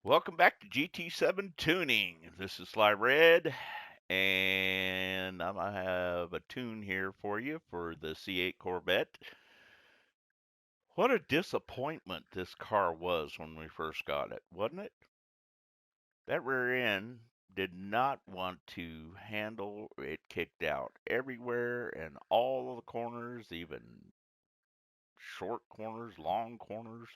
Welcome back to GT7 Tuning. This is Sly Red, and I'm gonna have a tune here for you for the C8 Corvette. What a disappointment this car was when we first got it, wasn't it? That rear end did not want to handle it, kicked out everywhere and all of the corners, even short corners, long corners,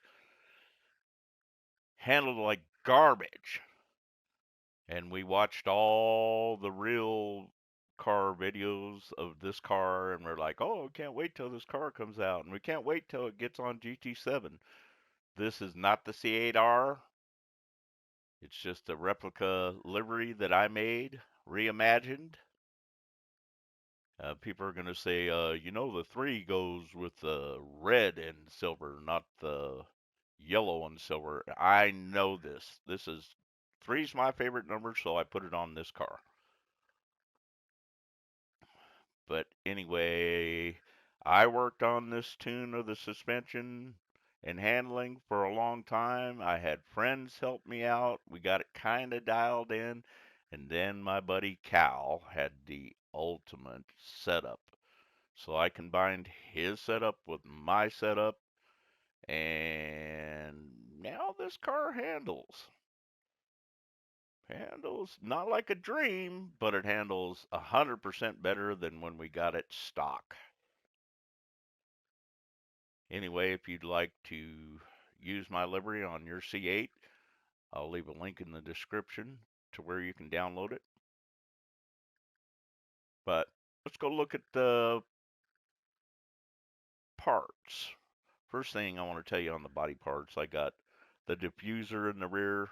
handled like garbage. And we watched all the real car videos of this car, and we're like, oh, we can't wait till this car comes out, and we can't wait till it gets on GT7. This is not the C8R. It's just a replica livery that I made, reimagined. People are going to say, the 3 goes with the red and silver, not the yellow and silver. I know this. This is 3's my favorite number, so I put it on this car. But anyway, I worked on this tune of the suspension and handling for a long time. I had friends help me out. We got it kind of dialed in. And then my buddy Cal had the ultimate setup. So I combined his setup with my setup. And now this car handles not like a dream, but it handles 100% better than when we got it stock. Anyway, if you'd like to use my livery on your C8, I'll leave a link in the description to where you can download it. But let's go look at the parts. First thing I want to tell you on the body parts, I got the diffuser in the rear,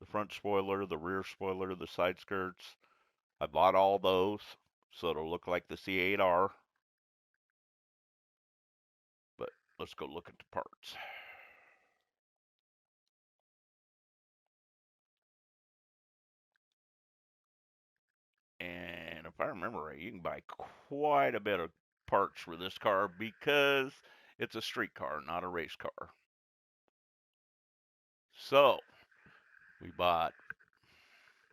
the front spoiler, the rear spoiler, the side skirts. I bought all those so it'll look like the C8R. But let's go look at the parts. And if I remember right, you can buy quite a bit of parts for this car because it's a street car, not a race car. So we bought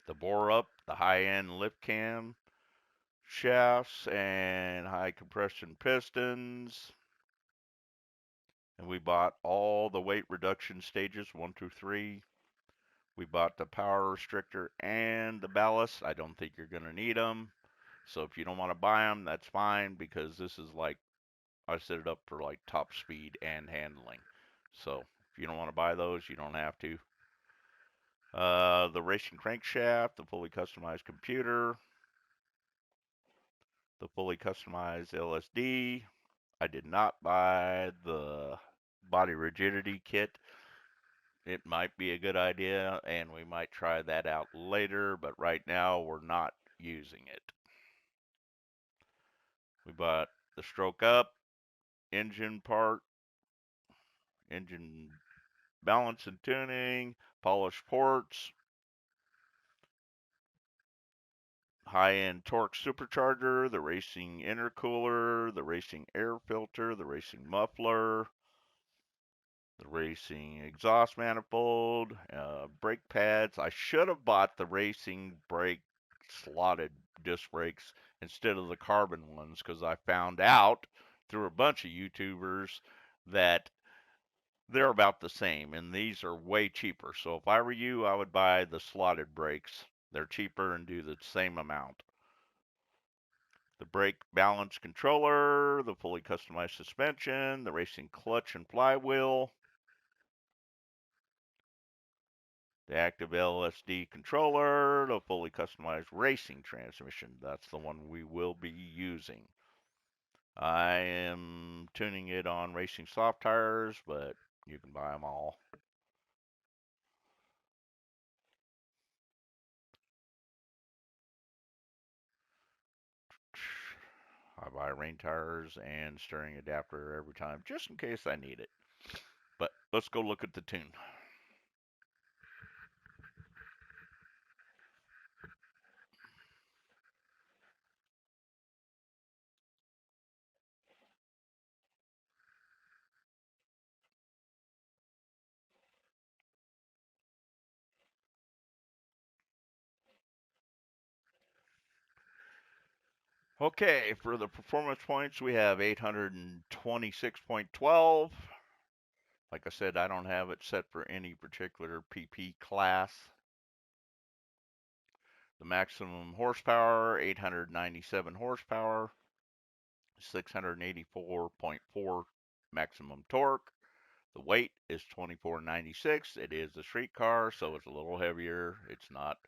the bore up, the high end lift cam shafts, and high compression pistons. And we bought all the weight reduction stages 1 through 3. We bought the power restrictor and the ballast. I don't think you're going to need them. So if you don't want to buy them, that's fine because this is like I set it up for like top speed and handling. So if you don't want to buy those, you don't have to. The racing crankshaft, the fully customized computer, the fully customized LSD. I did not buy the body rigidity kit. It might be a good idea, and we might try that out later, but right now we're not using it. We bought the stroke up, engine part, engine balance and tuning, polished ports, high-end torque supercharger, the racing intercooler, the racing air filter, the racing muffler, the racing exhaust manifold, brake pads. I should have bought the racing brake slotted disc brakes instead of the carbon ones because I found out through a bunch of YouTubers that they're about the same, and these are way cheaper. So if I were you, I would buy the slotted brakes. They're cheaper and do the same amount. The brake balance controller, the fully customized suspension, the racing clutch and flywheel, the active LSD controller, the fully customized racing transmission. That's the one we will be using. I am tuning it on racing soft tires, but you can buy them all. I buy rain tires and steering adapter every time, just in case I need it. But let's go look at the tune. Okay, for the performance points, we have 826.12. Like I said, I don't have it set for any particular PP class. The maximum horsepower, 897 horsepower, 684.4 maximum torque. The weight is 2496. It is a street car, so it's a little heavier. It's not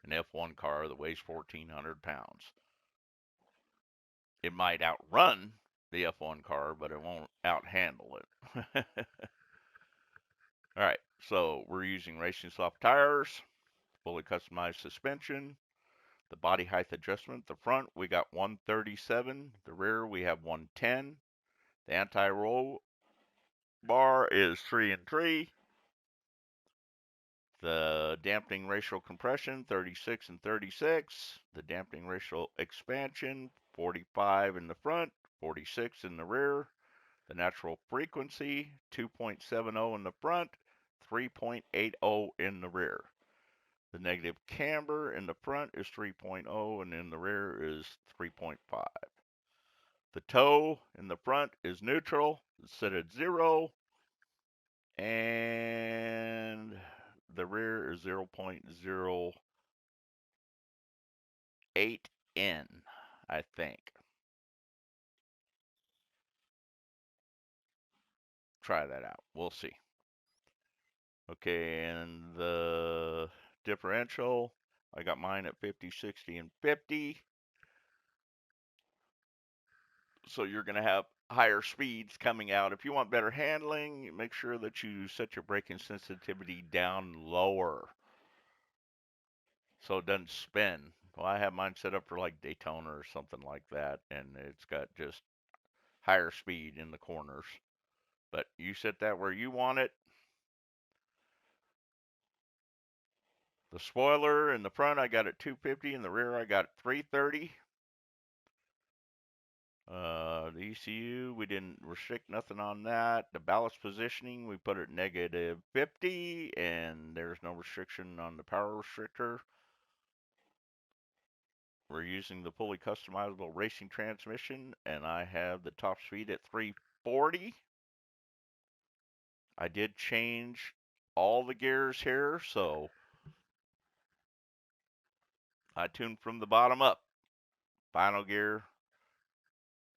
an F1 car that weighs 1,400 pounds. It might outrun the F1 car, but it won't outhandle it. All right, so we're using racing soft tires, fully customized suspension, the body height adjustment. The front, we got 137. The rear, we have 110. The anti-roll bar is 3 and 3. The dampening ratio compression, 36 and 36. The dampening ratio expansion, 45 in the front, 46 in the rear. The natural frequency, 2.70 in the front, 3.80 in the rear. The negative camber in the front is 3.0 and in the rear is 3.5. The toe in the front is neutral, it's set at 0, and the rear is 0.08N, I think. Try that out. We'll see. Okay, and the differential, I got mine at 50, 60, and 50. So you're going to have higher speeds coming out. If you want better handling, make sure that you set your braking sensitivity down lower so it doesn't spin. Well, I have mine set up for like Daytona or something like that, and it's got just higher speed in the corners. But you set that where you want it. The spoiler in the front, I got at 250. In the rear, I got 330. The ECU, we didn't restrict nothing on that. The ballast positioning, we put it negative 50, and there's no restriction on the power restrictor. We're using the fully customizable racing transmission, and I have the top speed at 340. I did change all the gears here, so I tuned from the bottom up. Final gear,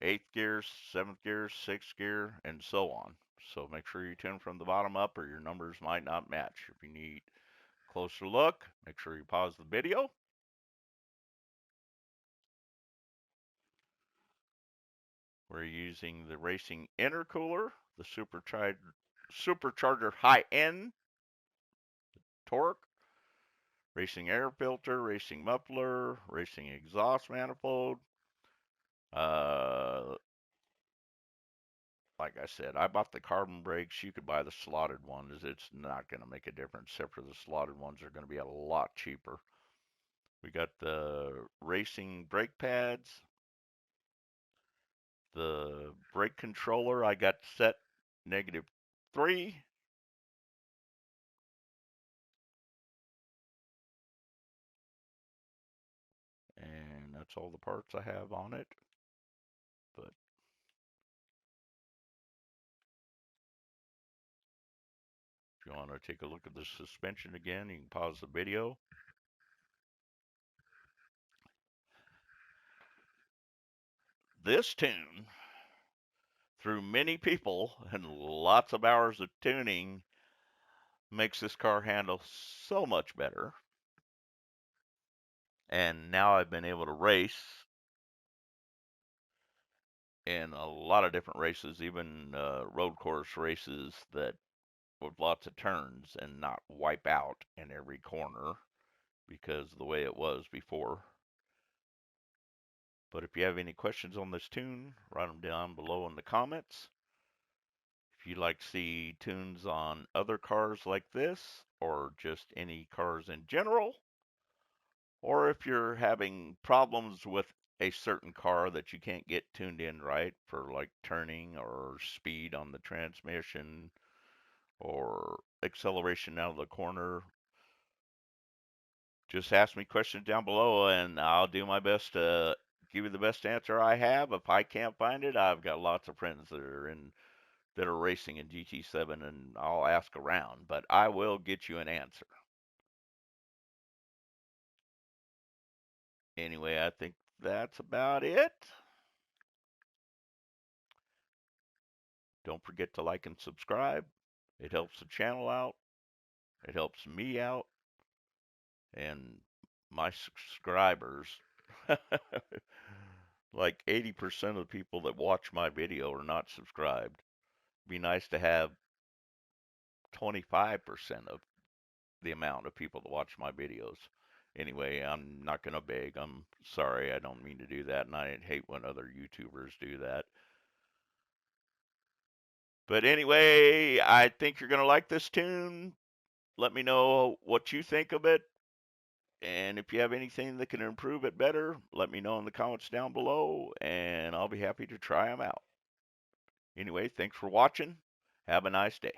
8th gear, 7th gear, 6th gear, and so on. So make sure you tune from the bottom up or your numbers might not match. If you need a closer look, make sure you pause the video. We're using the racing intercooler, the supercharger high-end torque, racing air filter, racing muffler, racing exhaust manifold. Like I said, I bought the carbon brakes. You could buy the slotted ones. It's not going to make a difference, except for the slotted ones are going to be a lot cheaper. We got the racing brake pads. The brake controller I got set -3. And that's all the parts I have on it. But if you want to take a look at the suspension again, you can pause the video. This tune, through many people and lots of hours of tuning, makes this car handle so much better. And now I've been able to race in a lot of different races, even road course races that with lots of turns, and not wipe out in every corner because of the way it was before. But if you have any questions on this tune, write them down below in the comments. If you'd like to see tunes on other cars like this, or just any cars in general, or if you're having problems with a certain car that you can't get tuned in right for like turning or speed on the transmission or acceleration out of the corner, just ask me questions down below and I'll do my best to give you the best answer I have. If I can't find it, I've got lots of friends that are racing in GT7, and I'll ask around, but I will get you an answer. Anyway, I think that's about it. Don't forget to like and subscribe. It helps the channel out. It helps me out. And my subscribers, like 80% of the people that watch my video are not subscribed. Be nice to have 25% of the amount of people that watch my videos. Anyway, I'm not going to beg. I'm sorry. I don't mean to do that. And I hate when other YouTubers do that. But anyway, I think you're going to like this tune. Let me know what you think of it. And if you have anything that can improve it better, let me know in the comments down below, and I'll be happy to try them out. Anyway, thanks for watching. Have a nice day.